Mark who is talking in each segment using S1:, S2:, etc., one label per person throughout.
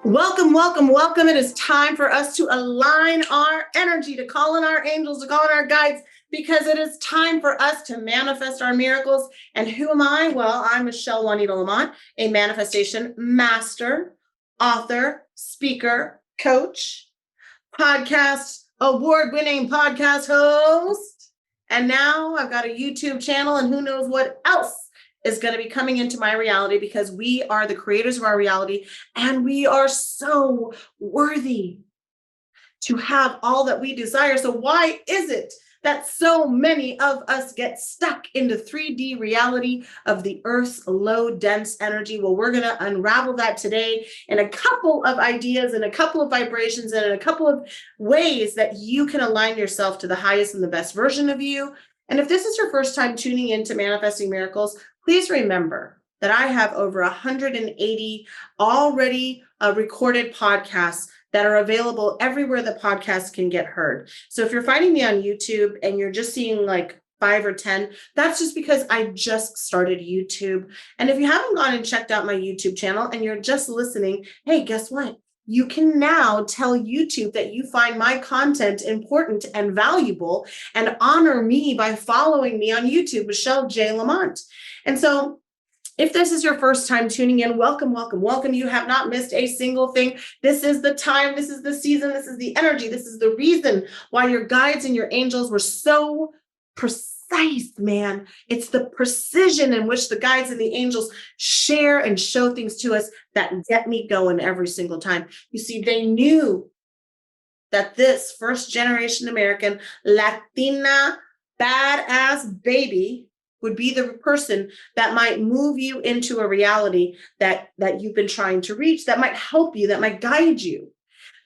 S1: Welcome, welcome, welcome. It is time for us to align our energy, to call in our angels, to call in our guides, because it is time for us to manifest our miracles. And who am I? Well, I'm Michelle Juanita Lamont, a manifestation master, author, speaker, coach, podcast, award-winning podcast host. And now I've got a YouTube channel, and who knows what else is going to be coming into my reality, because we are the creators of our reality and we are so worthy to have all that we desire. So why is it that so many of us get stuck in the 3D reality of the Earth's low dense energy? Well, we're going to unravel that today in a couple of ideas and a couple of vibrations and in a couple of ways that you can align yourself to the highest and the best version of you. And if this is your first time tuning into Manifesting Miracles, please remember that I have over 180 already recorded podcasts that are available everywhere the podcast can get heard. So if you're finding me on YouTube and you're just seeing like 5 or 10, that's just because I just started YouTube. And if you haven't gone and checked out my YouTube channel and you're just listening, hey, guess what? You can now tell YouTube that you find my content important and valuable and honor me by following me on YouTube, Michelle J. Lamont. And so if this is your first time tuning in, welcome, welcome, welcome. You have not missed a single thing. This is the time, this is the season, this is the energy, this is the reason why your guides and your angels were so precise, man. It's the precision in which the guides and the angels share and show things to us that get me going every single time. You see, they knew that this first generation American Latina badass baby would be the person that might move you into a reality that you've been trying to reach, that might help you, that might guide you,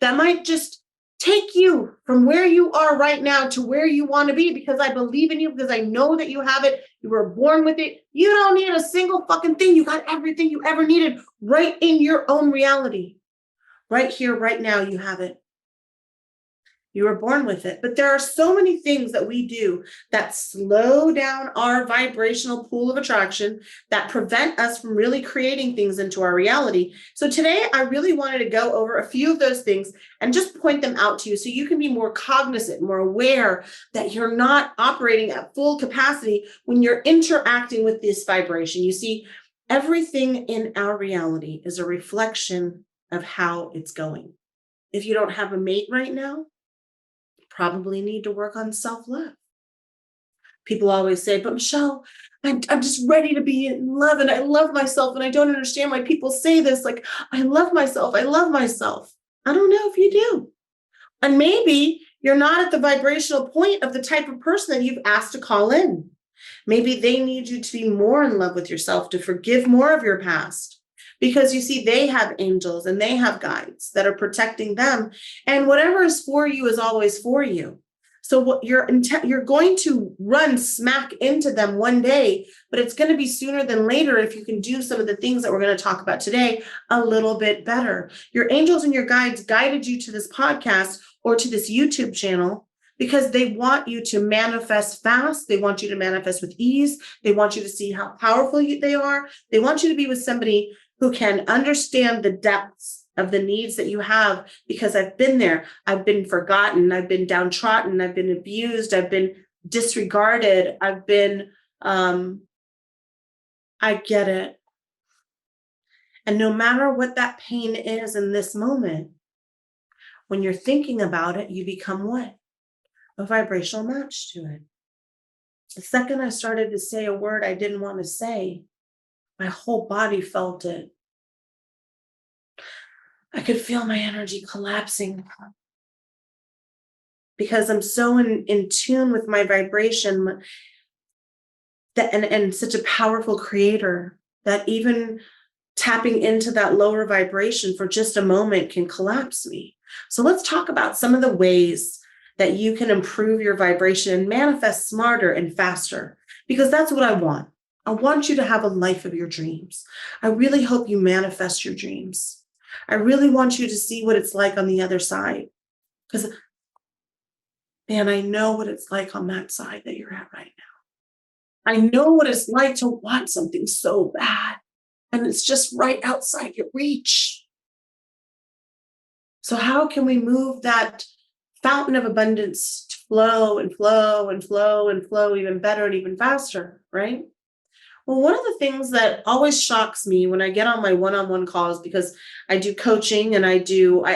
S1: that might just take you from where you are right now to where you want to be, because I believe in you, because I know that you have it. You were born with it. You don't need a single fucking thing. You got everything you ever needed right in your own reality. Right here, right now, you have it. You were born with it. But there are so many things that we do that slow down our vibrational pool of attraction, that prevent us from really creating things into our reality. So today, I really wanted to go over a few of those things and just point them out to you so you can be more cognizant, more aware that you're not operating at full capacity when you're interacting with this vibration. You see, everything in our reality is a reflection of how it's going. If you don't have a mate right now, probably need to work on self-love. People always say, but Michelle, I'm just ready to be in love and I love myself and I don't understand why people say this. Like, I love myself. I love myself. I don't know if you do. And maybe you're not at the vibrational point of the type of person that you've asked to call in. Maybe they need you to be more in love with yourself, to forgive more of your past. Because you see, they have angels and they have guides that are protecting them. And whatever is for you is always for you. So what you're going to run smack into them one day, but it's going to be sooner than later if you can do some of the things that we're going to talk about today a little bit better. Your angels and your guides guided you to this podcast or to this YouTube channel because they want you to manifest fast. They want you to manifest with ease. They want you to see how powerful they are. They want you to be with somebody who can understand the depths of the needs that you have, because I've been there. I've been forgotten. I've been downtrodden. I've been abused. I've been disregarded. I've been, I get it. And no matter what that pain is in this moment, when you're thinking about it, you become what? A vibrational match to it. The second I started to say a word I didn't want to say, my whole body felt it. I could feel my energy collapsing because I'm so in tune with my vibration that, and such a powerful creator, that even tapping into that lower vibration for just a moment can collapse me. So let's talk about some of the ways that you can improve your vibration and manifest smarter and faster, because that's what I want. I want you to have a life of your dreams. I really hope you manifest your dreams. I really want you to see what it's like on the other side, because, man, I know what it's like on that side that you're at right now. I know what it's like to want something so bad, and it's just right outside your reach. So how can we move that fountain of abundance to flow and flow and flow and flow even better and even faster, right? Well, one of the things that always shocks me when I get on my one-on-one calls, because I do coaching and I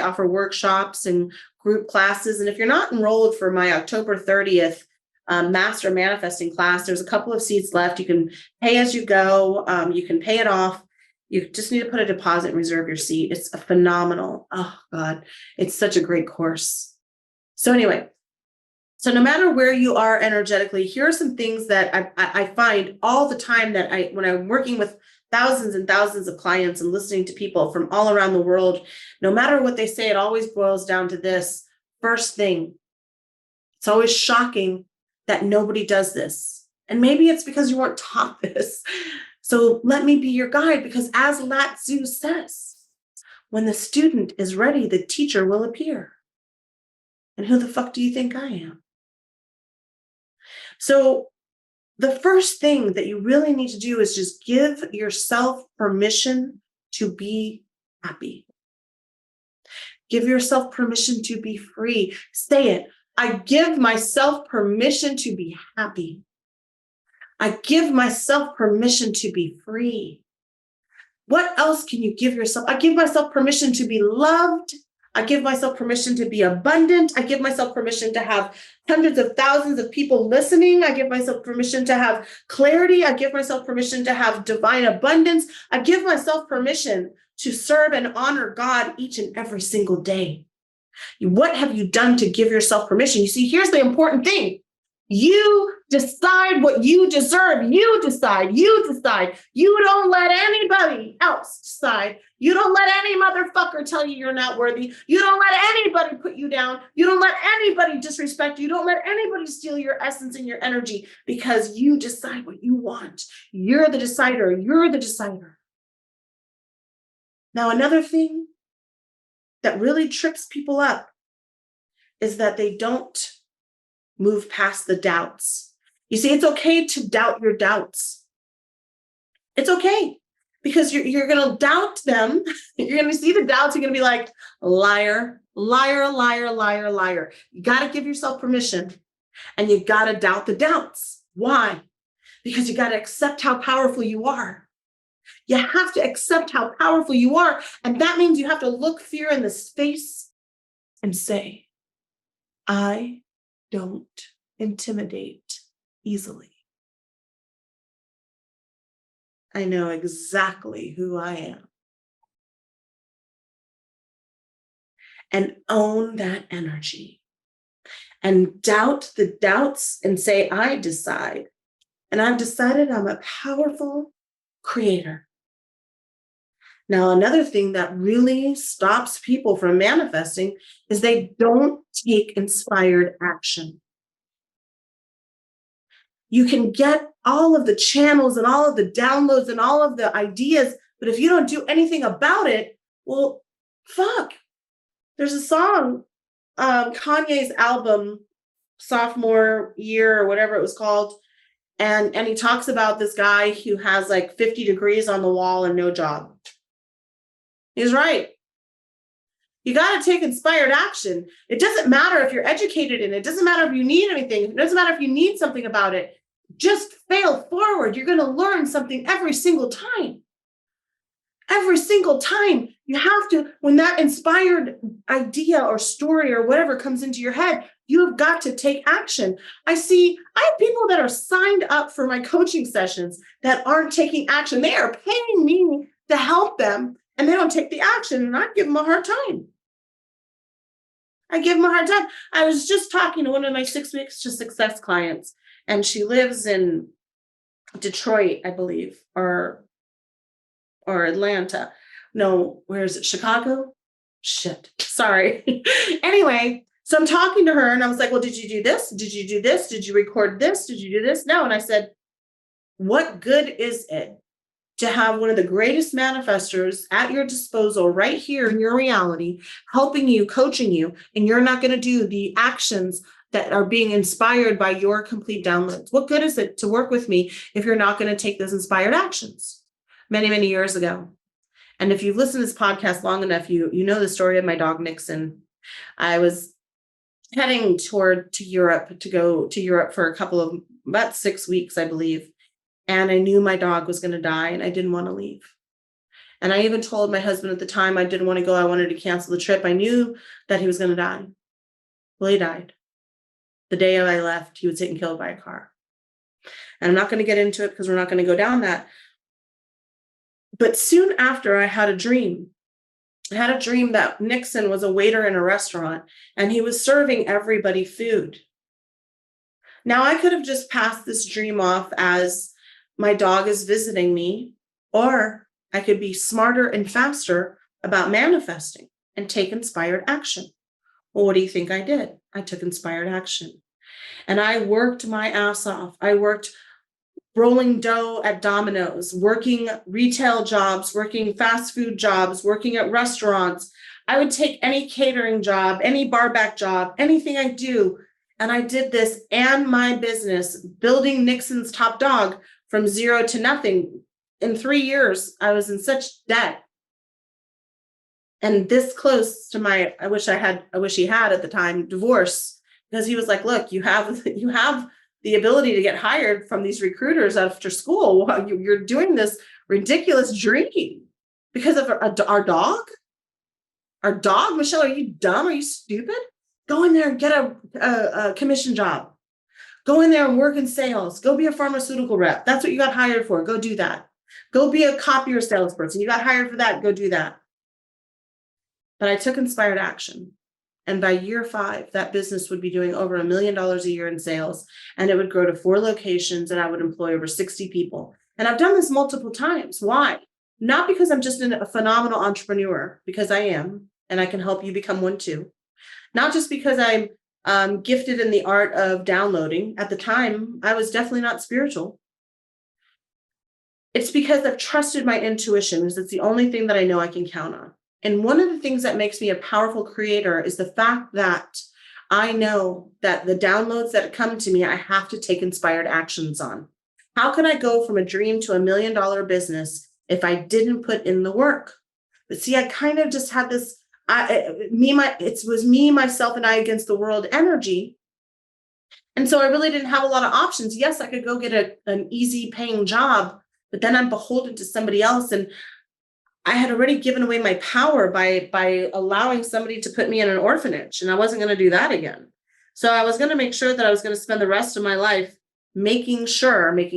S1: offer workshops and group classes. And if you're not enrolled for my October 30th master manifesting class, there's a couple of seats left. You can pay as you go. You can pay it off. You just need to put a deposit and reserve your seat. It's a phenomenal. Oh God, it's such a great course. So anyway, so no matter where you are energetically, here are some things that I find all the time that when I'm working with thousands and thousands of clients and listening to people from all around the world, no matter what they say, it always boils down to this first thing. It's always shocking that nobody does this. And maybe it's because you weren't taught this. So let me be your guide, because as Lao Tzu says, when the student is ready, the teacher will appear. And who the fuck do you think I am? So the first thing that you really need to do is just give yourself permission to be happy. Give yourself permission to be free. Say it. I give myself permission to be happy. I give myself permission to be free. What else can you give yourself? I give myself permission to be loved. I give myself permission to be abundant. I give myself permission to have hundreds of thousands of people listening. I give myself permission to have clarity. I give myself permission to have divine abundance. I give myself permission to serve and honor God each and every single day. What have you done to give yourself permission? You see, here's the important thing. You decide what you deserve. You decide. You decide. You don't let anybody else decide. You don't let any motherfucker tell you you're not worthy. You don't let anybody put you down. You don't let anybody disrespect you. You don't let anybody steal your essence and your energy, because you decide what you want. You're the decider. You're the decider. Now, another thing that really trips people up is that they don't move past the doubts. You see, it's okay to doubt your doubts. It's okay, because you're going to doubt them. You're going to see the doubts. You're going to be like, liar, liar, liar, liar, liar. You got to give yourself permission, and you got to doubt the doubts. Why? Because you got to accept how powerful you are. You have to accept how powerful you are. And that means you have to look fear in the face and say, I don't intimidate easily. I know exactly who I am. And own that energy. And doubt the doubts and say, I decide. And I've decided I'm a powerful creator. Now, another thing that really stops people from manifesting is they don't take inspired action. You can get all of the channels and all of the downloads and all of the ideas, but if you don't do anything about it, well, fuck. There's a song, Kanye's album, sophomore year or whatever it was called, and he talks about this guy who has like 50 degrees on the wall and no job. He's right. You got to take inspired action. It doesn't matter if you're educated in it. It doesn't matter if you need anything. It doesn't matter if you need something about it. Just fail forward. You're going to learn something every single time. Every single time. You have to, when that inspired idea or story or whatever comes into your head, you have got to take action. I have people that are signed up for my coaching sessions that aren't taking action. They are paying me to help them, and they don't take the action, and I give them a hard time. I was just talking to one of my 6 weeks to success clients, and she lives in Detroit, I believe, or Atlanta. No, where is it? Chicago? Shit. Sorry. Anyway, so I'm talking to her, and I was like, well, did you do this? Did you do this? Did you record this? Did you do this? No. And I said, what good is it to have one of the greatest manifestors at your disposal right here in your reality, helping you, coaching you, and you're not going to do the actions that are being inspired by your complete downloads? What good is it to work with me if you're not going to take those inspired actions? Many, many years ago. And if you've listened to this podcast long enough, you know the story of my dog Nixon. I was heading to Europe, to go to Europe for about 6 weeks, I believe. And I knew my dog was going to die and I didn't want to leave. And I even told my husband at the time I didn't want to go. I wanted to cancel the trip. I knew that he was going to die. Well, he died. The day I left, he was hit and killed by a car. And I'm not going to get into it because we're not going to go down that. But soon after, I had a dream. I had a dream that Nixon was a waiter in a restaurant and he was serving everybody food. Now, I could have just passed this dream off as my dog is visiting me, or I could be smarter and faster about manifesting and take inspired action. Well, what do you think I did? I took inspired action. And I worked my ass off. I worked rolling dough at Domino's, working retail jobs, working fast food jobs, working at restaurants. I would take any catering job, any barback job, anything I do. And I did this and my business, building Nixon's Top Dog from zero to nothing. In 3 years, I was in such debt. And this close to my, I wish he had at the time, divorce, because he was like, look, you have the ability to get hired from these recruiters after school. You're doing this ridiculous drinking because of our dog. Our dog, Michelle, are you dumb? Are you stupid? Go in there and get a commission job. Go in there and work in sales. Go be a pharmaceutical rep. That's what you got hired for. Go do that. Go be a copier salesperson. You got hired for that. Go do that. But I took inspired action. And by year 5, that business would be doing over $1 million a year in sales. And it would grow to 4 locations and I would employ over 60 people. And I've done this multiple times. Why? Not because I'm just a phenomenal entrepreneur, because I am, and I can help you become one too. Not just because I'm gifted in the art of downloading. At the time, I was definitely not spiritual. It's because I've trusted my intuition, because it's the only thing that I know I can count on. And one of the things that makes me a powerful creator is the fact that I know that the downloads that come to me, I have to take inspired actions on. How can I go from a dream to $1 million business if I didn't put in the work? But see, I kind of just had this, it was me, myself, and I against the world energy. And so I really didn't have a lot of options. Yes, I could go get an easy paying job, but then I'm beholden to somebody else. And I had already given away my power by allowing somebody to put me in an orphanage, and I wasn't going to do that again. So I was going to make sure that I was going to spend the rest of my life making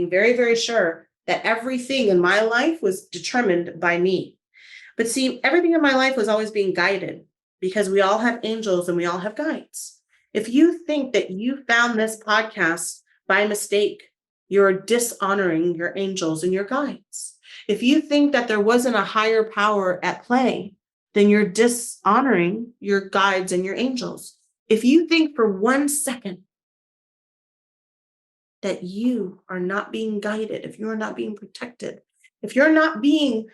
S1: very, very sure that everything in my life was determined by me. But see, everything in my life was always being guided, because we all have angels and we all have guides. If you think that you found this podcast by mistake, you're dishonoring your angels and your guides. If you think that there wasn't a higher power at play, then you're dishonoring your guides and your angels. If you think for 1 second that you are not being guided, if you are not being protected, if you're not being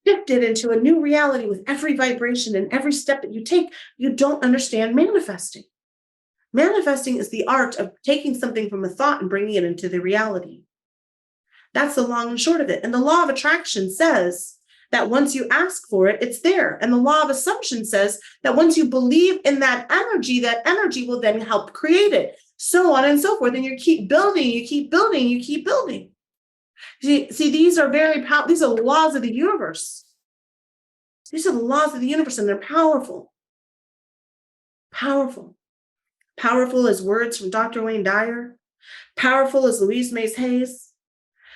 S1: shifted into a new reality with every vibration and every step that you take, you don't understand manifesting. Manifesting is the art of taking something from a thought and bringing it into the reality. That's the long and short of it. And the law of attraction says that once you ask for it, it's there. And the law of assumption says that once you believe in that energy will then help create it, so on and so forth. And you keep building, you keep building, you keep building. See, these are these are the laws of the universe. These are the laws of the universe, and they're powerful. Powerful. Powerful as words from Dr. Wayne Dyer. Powerful as Louise Mays Hayes.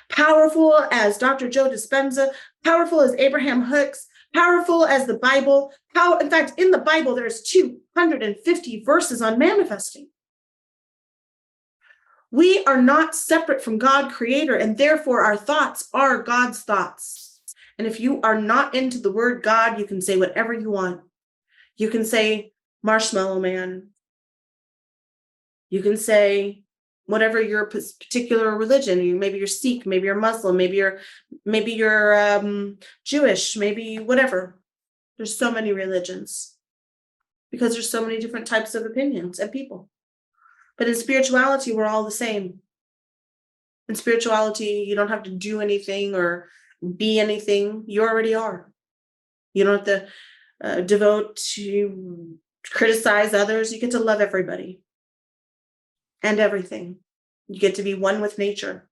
S1: Powerful as Dr. Joe Dispenza, powerful as Abraham Hicks, powerful as the Bible. In fact, in the Bible, there's 250 verses on manifesting. We are not separate from God, creator, and therefore our thoughts are God's thoughts. And if you are not into the word God, you can say whatever you want. You can say Marshmallow Man. You can say whatever your particular religion, maybe you're Sikh, maybe you're Muslim, maybe you're Jewish, maybe whatever. There's so many religions because there's so many different types of opinions and people. But in spirituality, we're all the same. In spirituality, you don't have to do anything or be anything. You already are. You don't have to devote to criticize others. You get to love everybody and everything. You get to be one with nature.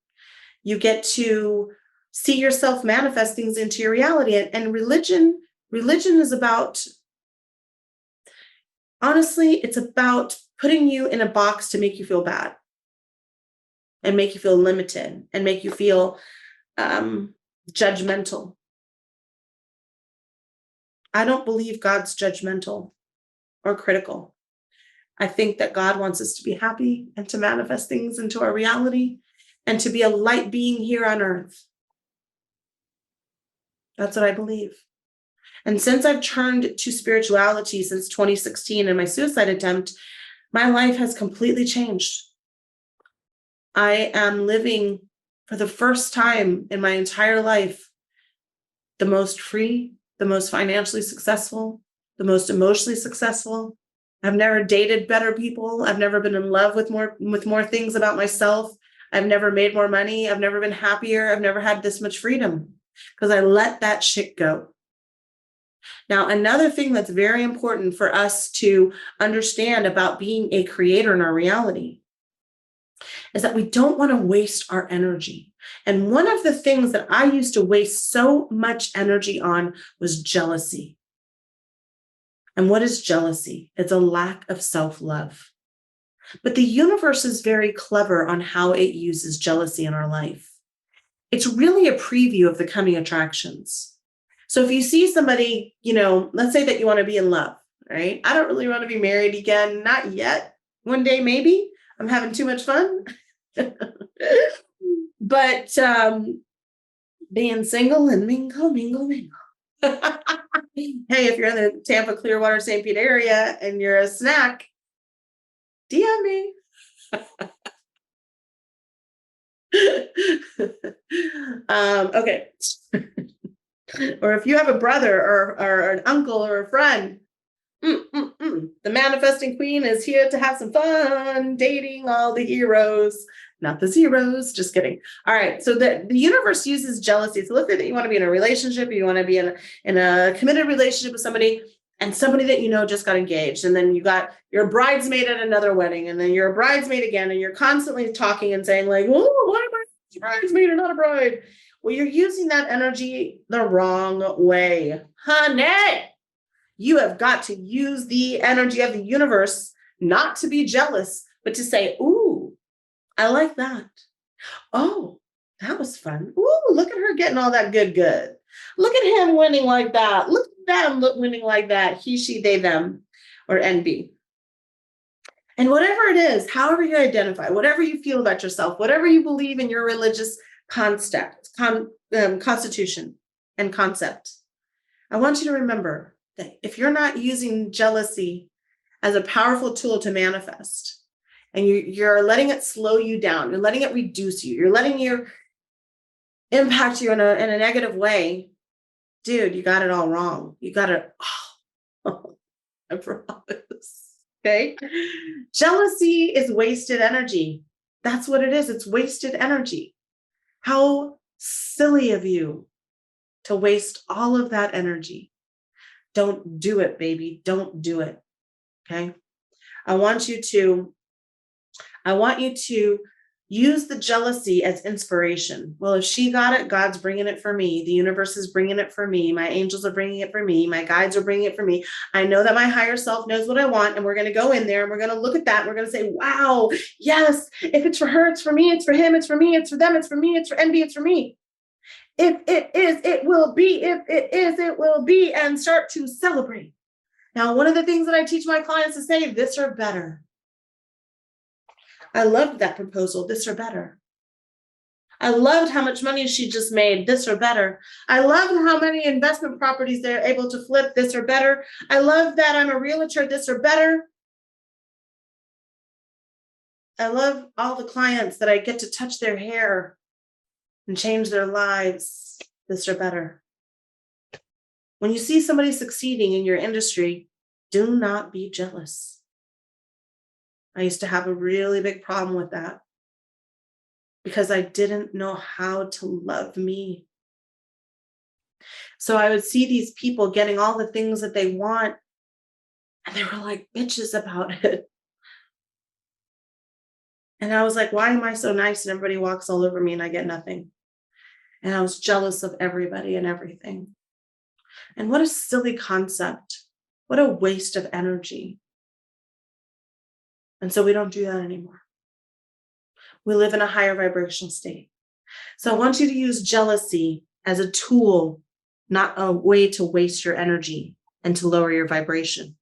S1: You get to see yourself manifest things into your reality. And religion is about, honestly, it's about putting you in a box to make you feel bad and make you feel limited and make you feel judgmental. I don't believe God's judgmental or critical. I think that God wants us to be happy and to manifest things into our reality and to be a light being here on earth. That's what I believe. And since I've turned to spirituality since 2016 and my suicide attempt, my life has completely changed. I am living for the first time in my entire life the most free, the most financially successful, the most emotionally successful. I've never dated better people. I've never been in love with more things about myself. I've never made more money. I've never been happier. I've never had this much freedom because I let that shit go. Now, another thing that's very important for us to understand about being a creator in our reality is that we don't want to waste our energy. And one of the things that I used to waste so much energy on was jealousy. And what is jealousy? It's a lack of self-love. But the universe is very clever on how it uses jealousy in our life. It's really a preview of the coming attractions. So if you see somebody, let's say that you want to be in love, right? I don't really want to be married again. Not yet. One day, maybe. I'm having too much fun. But being single and mingle. Hey, if you're in the Tampa, Clearwater, St. Pete area and you're a snack, DM me. Okay. Or if you have a brother or an uncle or a friend, the manifesting queen is here to have some fun dating all the heroes, not the zeros. Just kidding. All right. So the universe uses jealousy. So let's say that you want to be in a relationship, you want to be in a committed relationship with somebody, and somebody that just got engaged, and then you got your bridesmaid at another wedding, and then you're a bridesmaid again, and you're constantly talking and saying like, "Oh, why am I a bridesmaid and not a bride?" Well, you're using that energy the wrong way, honey. You have got to use the energy of the universe not to be jealous, but to say, "Ooh, I like that. Oh, that was fun. Ooh, look at her getting all that good. Look at him winning like that. Look at them winning like that. He, she, they, them, or NB." And whatever it is, however you identify, whatever you feel about yourself, whatever you believe in your religious constitution and concept, I want you to remember that if you're not using jealousy as a powerful tool to manifest, and you're letting it slow you down, you're letting it reduce you, you're letting you impact you in a negative way, dude, you got it all wrong. You got it. Oh, I promise. Okay. Jealousy is wasted energy. That's what it is. It's wasted energy. How silly of you to waste all of that energy. Don't do it, baby. Don't do it. Okay. I want you to use the jealousy as inspiration. Well, if she got it, God's bringing it for me. The universe is bringing it for me. My angels are bringing it for me. My guides are bringing it for me. I know that my higher self knows what I want, and we're going to go in there and we're going to look at that. And we're going to say, wow, yes, if it's for her, it's for me. It's for him, it's for me. It's for them, it's for me. It's for envy, it's for me. If it is, it will be. If it is, it will be. And start to celebrate. Now, one of the things that I teach my clients is say this or better. I loved that proposal, this or better. I loved how much money she just made, this or better. I loved how many investment properties they're able to flip, this or better. I love that I'm a realtor, this or better. I love all the clients that I get to touch their hair and change their lives, this or better. When you see somebody succeeding in your industry, do not be jealous. I used to have a really big problem with that because I didn't know how to love me. So I would see these people getting all the things that they want, and they were like bitches about it. And I was like, why am I so nice and everybody walks all over me and I get nothing? And I was jealous of everybody and everything. And what a silly concept. What a waste of energy. And so we don't do that anymore. We live in a higher vibrational state. So I want you to use jealousy as a tool, not a way to waste your energy and to lower your vibration.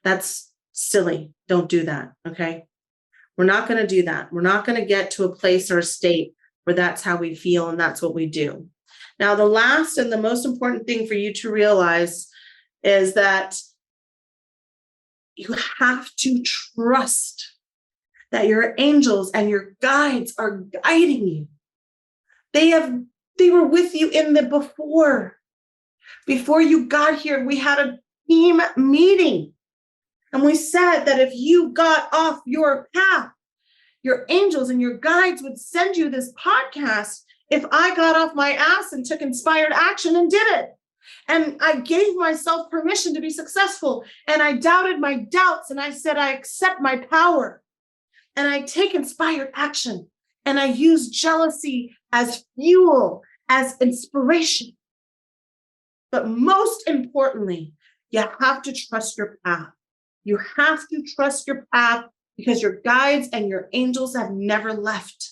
S1: That's silly. Don't do that. Okay. We're not going to do that. We're not going to get to a place or a state where that's how we feel and that's what we do. Now, the last and the most important thing for you to realize is that you have to trust that your angels and your guides are guiding you. They were with you in the before you got here. We had a team meeting. And we said that if you got off your path, your angels and your guides would send you this podcast if I got off my ass and took inspired action and did it. And I gave myself permission to be successful. And I doubted my doubts. And I said, I accept my power. And I take inspired action. And I use jealousy as fuel, as inspiration. But most importantly, you have to trust your path. You have to trust your path because your guides and your angels have never left.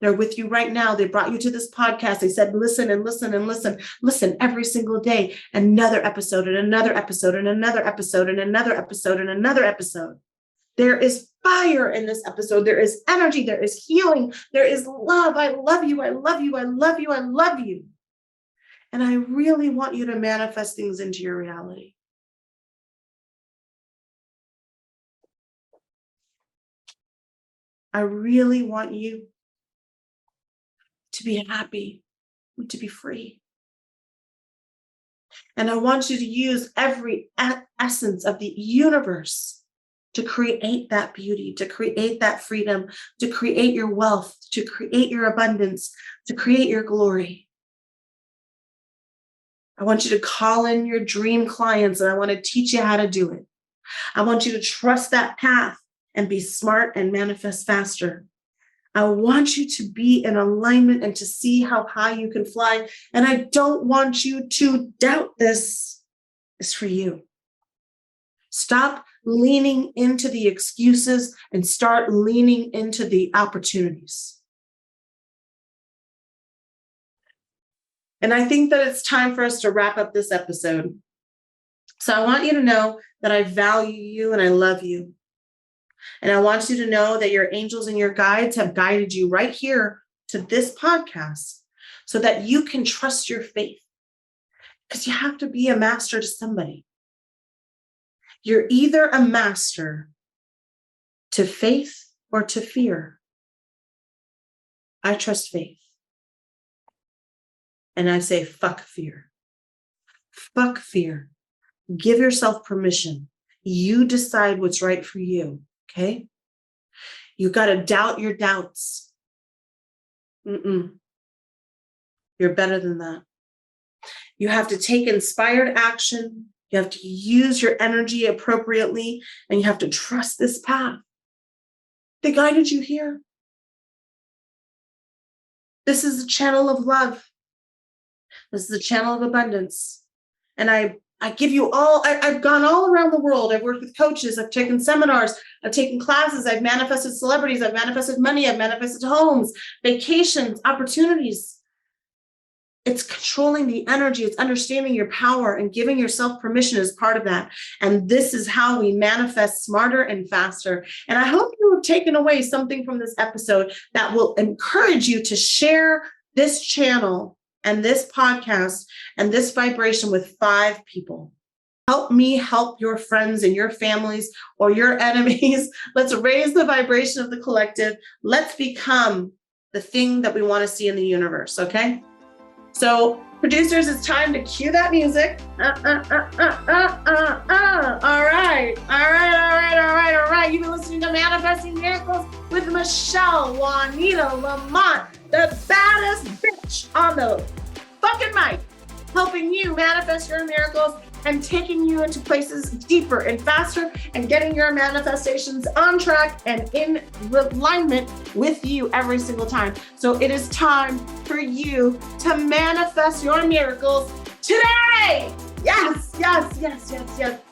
S1: They're with you right now. They brought you to this podcast. They said, listen and listen and listen. Listen every single day. Another episode and another episode and another episode and another episode and another episode. There is fire in this episode. There is energy. There is healing. There is love. I love you. I love you. I love you. I love you. And I really want you to manifest things into your reality. I really want you to be happy, to be free. And I want you to use every essence of the universe to create that beauty, to create that freedom, to create your wealth, to create your abundance, to create your glory. I want you to call in your dream clients, and I want to teach you how to do it. I want you to trust that path and be smart and manifest faster. I want you to be in alignment and to see how high you can fly. And I don't want you to doubt this is for you. Stop leaning into the excuses and start leaning into the opportunities. And I think that it's time for us to wrap up this episode. So I want you to know that I value you and I love you. And I want you to know that your angels and your guides have guided you right here to this podcast so that you can trust your faith. Because you have to be a master to somebody. You're either a master to faith or to fear. I trust faith. And I say, fuck fear. Fuck fear. Give yourself permission. You decide what's right for you. Okay? You got to doubt your doubts. You're better than that. You have to take inspired action. You have to use your energy appropriately, and you have to trust this path. They guided you here. This is a channel of love. This is a channel of abundance. And I give you all, I've gone all around the world. I've worked with coaches. I've taken seminars. I've taken classes. I've manifested celebrities. I've manifested money. I've manifested homes, vacations, opportunities. It's controlling the energy. It's understanding your power and giving yourself permission as part of that. And this is how we manifest smarter and faster. And I hope you have taken away something from this episode that will encourage you to share this channel and this podcast and this vibration with 5 people. Help me help your friends and your families or your enemies. Let's raise the vibration of the collective. Let's become the thing that we want to see in the universe, okay? So, producers, it's time to cue that music. All right. You've been listening to Manifesting Miracles with Michelle Juanita Lamont, the baddest bitch on the fucking mic. helping you manifest your miracles and taking you into places deeper and faster and getting your manifestations on track and in alignment with you every single time. So it is time for you to manifest your miracles today. Yes, yes, yes, yes, yes.